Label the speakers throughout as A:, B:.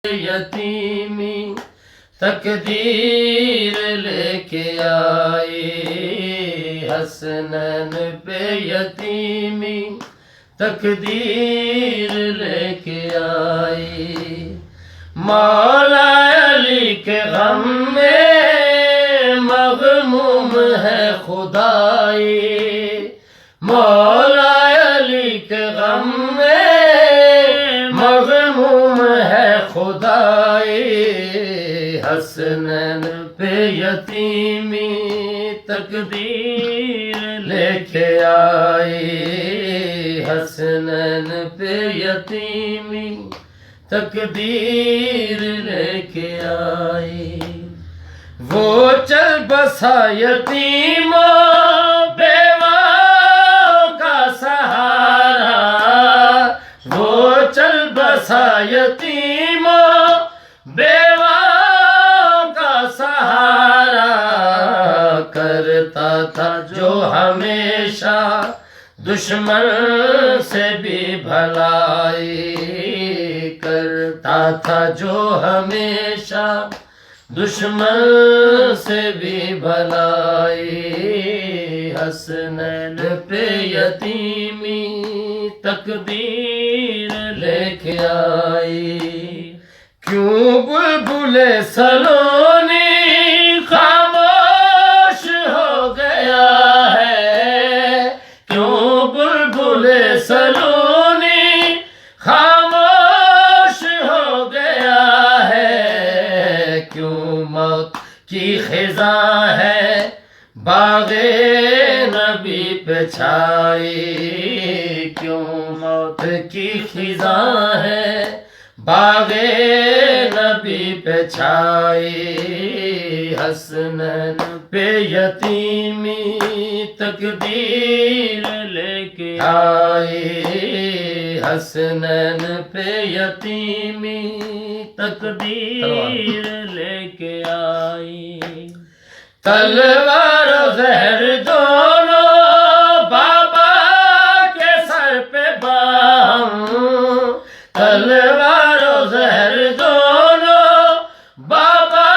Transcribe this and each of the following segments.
A: یتیمی تقدیر لے کے آئی، حسنین پہ یتیمی تقدیر لے کے آئی، مولا علی کے غم میں مغموم ہے خدائی، مولا علی کے غم میں مغموم ہے خدائی، حسنین پہ یتیمی تقدیر لے کے آئی، حسنین پہ یتیمی تقدیر لے کے آئی، وہ چل بسا یتیموں بیواؤں کا سہارا، وہ چل بسا یتیموں بیواؤں کا سہارا، کرتا تھا جو ہمیشہ دشمن سے بھی بھلائی، کرتا تھا جو ہمیشہ دشمن سے بھی بھلائی، حسنین پہ یتیمی تقدیر لے کے آئی، کیوں بلبل سلونی خاموش ہو گیا ہے، کیوں بلبل سلونی خاموش ہو گیا ہے، کیوں موت کی خزاں ہے باغ نبی پہ چھائی، کیوں موت کی خزاں ہے باغ نبی پہ چھائی، حسنین پہ یتیمی تقدیر لے کے آئی، حسنین پہ یتیمی تقدیر لے کے آئی، تلوار و زہر دونوں بابا کے سر پہ باہم، تلوار و زہر دونوں بابا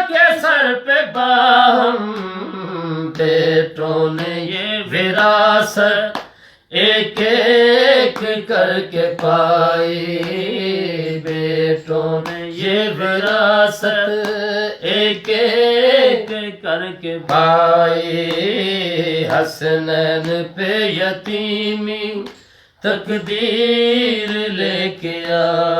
A: کے سر پہ باہم، بیٹوں نے یہ وراثت ایک ایک کر کے پائی، بیٹوں نے یہ وراثت ایک ایک کر کے پائی، حسنین پہ یتیمی تقدیر لے کے آئی۔